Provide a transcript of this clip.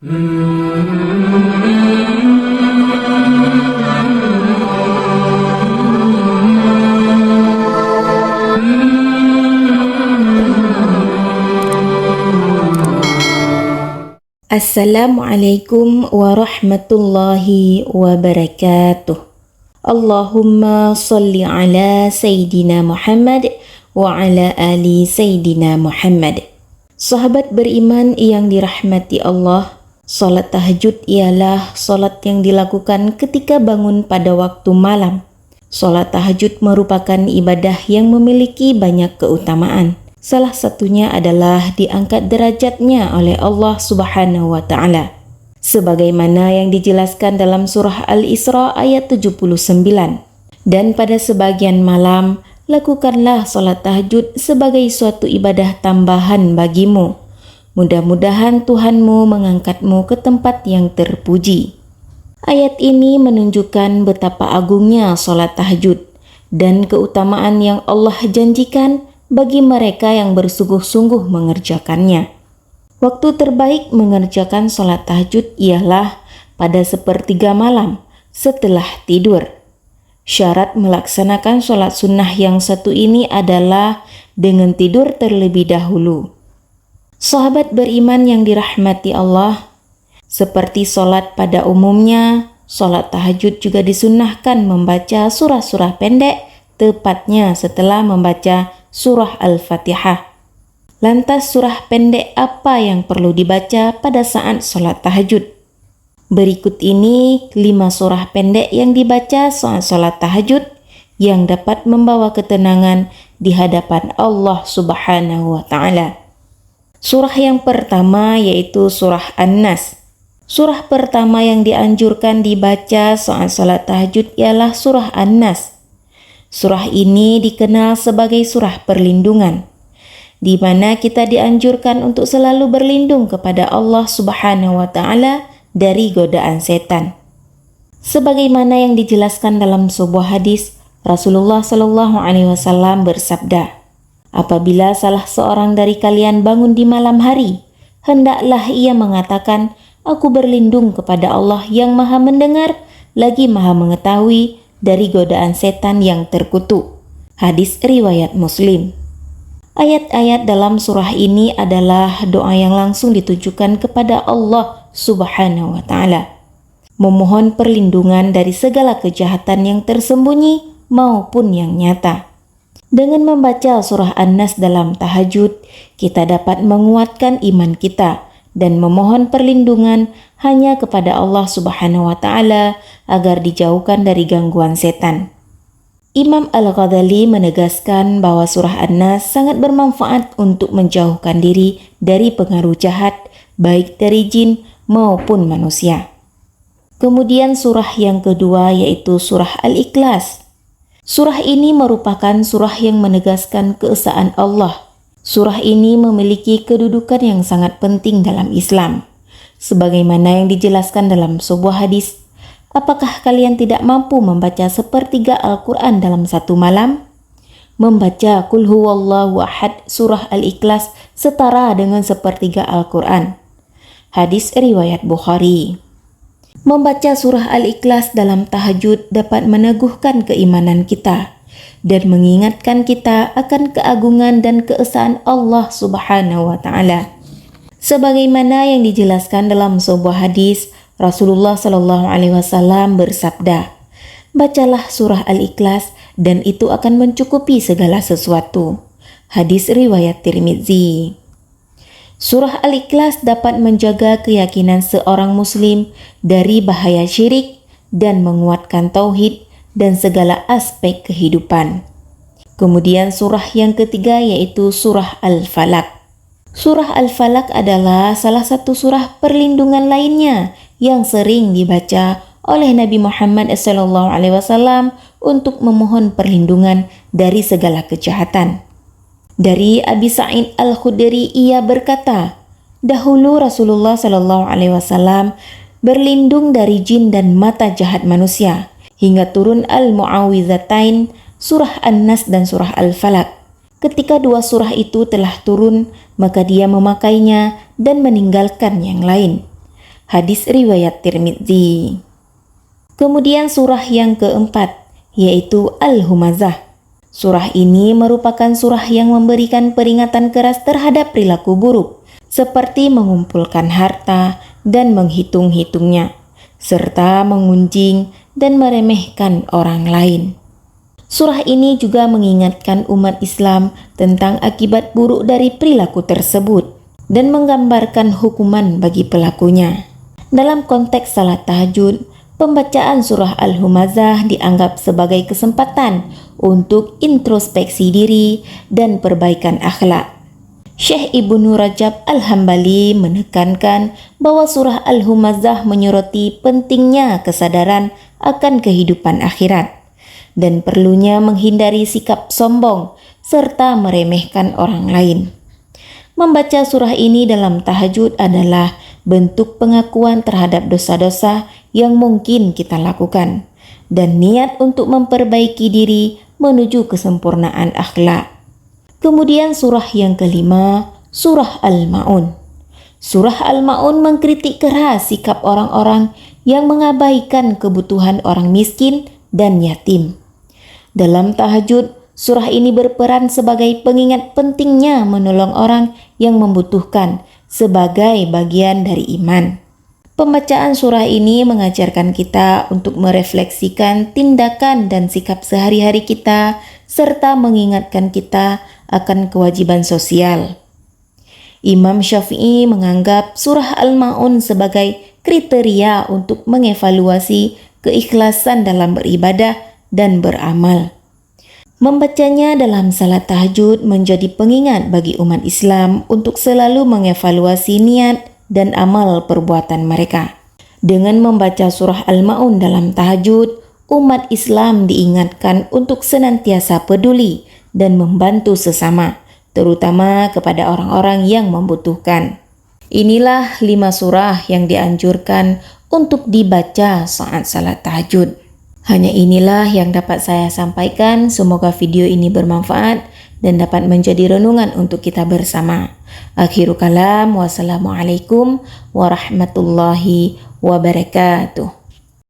Assalamualaikum warahmatullahi wabarakatuh. Allahumma salli ala Sayyidina Muhammad wa ala ali Sayyidina Muhammad. Sahabat beriman yang dirahmati Allah, salat tahajud ialah salat yang dilakukan ketika bangun pada waktu malam. Salat tahajud merupakan ibadah yang memiliki banyak keutamaan. Salah satunya adalah diangkat derajatnya oleh Allah Subhanahu wa Ta'ala, sebagaimana yang dijelaskan dalam surah Al-Isra ayat 79. Dan pada sebagian malam, lakukanlah salat tahajud sebagai suatu ibadah tambahan bagimu. Mudah-mudahan Tuhanmu mengangkatmu ke tempat yang terpuji. Ayat ini menunjukkan betapa agungnya salat tahajud dan keutamaan yang Allah janjikan bagi mereka yang bersungguh-sungguh mengerjakannya. Waktu terbaik mengerjakan salat tahajud ialah pada sepertiga malam setelah tidur. Syarat melaksanakan salat sunnah yang satu ini adalah dengan tidur terlebih dahulu. Sahabat beriman yang dirahmati Allah, seperti salat pada umumnya, salat tahajud juga disunnahkan membaca surah-surah pendek, tepatnya setelah membaca surah Al-Fatihah. Lantas surah pendek apa yang perlu dibaca pada saat salat tahajud? Berikut ini 5 surah pendek yang dibaca saat salat tahajud yang dapat membawa ketenangan di hadapan Allah Subhanahu wa Ta'ala. Surah yang pertama yaitu surah An-Nas. Surah pertama yang dianjurkan dibaca saat salat tahajud ialah surah An-Nas. Surah ini dikenal sebagai surah perlindungan, di mana kita dianjurkan untuk selalu berlindung kepada Allah Subhanahu wa Ta'ala dari godaan setan. Sebagaimana yang dijelaskan dalam sebuah hadis, Rasulullah Shallallahu Alaihi Wasallam bersabda, apabila salah seorang dari kalian bangun di malam hari, hendaklah ia mengatakan, aku berlindung kepada Allah yang maha mendengar, lagi maha mengetahui dari godaan setan yang terkutuk. Hadis riwayat Muslim. Ayat-ayat dalam surah ini adalah doa yang langsung ditujukan kepada Allah Subhanahu wa Ta'ala, memohon perlindungan dari segala kejahatan yang tersembunyi maupun yang nyata. Dengan membaca surah An-Nas dalam tahajud, kita dapat menguatkan iman kita dan memohon perlindungan hanya kepada Allah Subhanahu wa Ta'ala agar dijauhkan dari gangguan setan. Imam Al-Ghazali menegaskan bahwa surah An-Nas sangat bermanfaat untuk menjauhkan diri dari pengaruh jahat, baik dari jin maupun manusia. Kemudian surah yang kedua yaitu surah Al-Ikhlas. Surah ini merupakan surah yang menegaskan keesaan Allah. Surah ini memiliki kedudukan yang sangat penting dalam Islam. Sebagaimana yang dijelaskan dalam sebuah hadis, apakah kalian tidak mampu membaca sepertiga Al-Quran dalam satu malam? Membaca Qul huwallahu ahad surah Al-Ikhlas setara dengan sepertiga Al-Quran. Hadis riwayat Bukhari. Membaca surah Al-Ikhlas dalam tahajud dapat meneguhkan keimanan kita dan mengingatkan kita akan keagungan dan keesaan Allah Subhanahu wa Ta'ala. Sebagaimana yang dijelaskan dalam sebuah hadis, Rasulullah Shallallahu Alaihi Wasallam bersabda, bacalah surah Al-Ikhlas dan itu akan mencukupi segala sesuatu. Hadis riwayat Tirmidzi. Surah Al-Ikhlas dapat menjaga keyakinan seorang muslim dari bahaya syirik dan menguatkan tauhid dan segala aspek kehidupan. Kemudian surah yang ketiga yaitu surah Al-Falaq. Surah Al-Falaq adalah salah satu surah perlindungan lainnya yang sering dibaca oleh Nabi Muhammad SAW untuk memohon perlindungan dari segala kejahatan. Dari Abi Sa'id Al-Khudri ia berkata, dahulu Rasulullah SAW berlindung dari jin dan mata jahat manusia hingga turun Al-Mu'awwidzatain, surah An-Nas dan surah Al-Falaq. Ketika dua surah itu telah turun, maka dia memakainya dan meninggalkan yang lain. Hadis riwayat Tirmidzi. Kemudian surah yang keempat, yaitu Al-Humazah. Surah ini merupakan surah yang memberikan peringatan keras terhadap perilaku buruk, seperti mengumpulkan harta dan menghitung-hitungnya, serta mengunjing dan meremehkan orang lain. Surah ini juga mengingatkan umat Islam tentang akibat buruk dari perilaku tersebut dan menggambarkan hukuman bagi pelakunya. Dalam konteks salat tahajud, pembacaan surah Al-Humazah dianggap sebagai kesempatan untuk introspeksi diri dan perbaikan akhlak. Syekh Ibnu Rajab Al-Hambali menekankan bahwa surah Al-Humazah menyoroti pentingnya kesadaran akan kehidupan akhirat dan perlunya menghindari sikap sombong serta meremehkan orang lain. Membaca surah ini dalam tahajud adalah bentuk pengakuan terhadap dosa-dosa yang mungkin kita lakukan dan niat untuk memperbaiki diri menuju kesempurnaan akhlak. Kemudian surah yang kelima, surah Al-Ma'un. Surah Al-Ma'un mengkritik keras sikap orang-orang yang mengabaikan kebutuhan orang miskin dan yatim. Dalam tahajud, surah ini berperan sebagai pengingat pentingnya menolong orang yang membutuhkan sebagai bagian dari iman. Pembacaan surah ini mengajarkan kita untuk merefleksikan tindakan dan sikap sehari-hari kita, serta mengingatkan kita akan kewajiban sosial. Imam Syafi'i menganggap surah Al-Ma'un sebagai kriteria untuk mengevaluasi keikhlasan dalam beribadah dan beramal. Membacanya dalam salat tahajud menjadi pengingat bagi umat Islam untuk selalu mengevaluasi niat dan amal perbuatan mereka. Dengan membaca surah Al-Ma'un dalam tahajud, umat Islam diingatkan untuk senantiasa peduli dan membantu sesama, terutama kepada orang-orang yang membutuhkan. Inilah 5 surah yang dianjurkan untuk dibaca saat salat tahajud. Hanya inilah yang dapat saya sampaikan. Semoga video ini bermanfaat dan dapat menjadi renungan untuk kita bersama. Akhirul kalam, wassalamualaikum warahmatullahi wabarakatuh.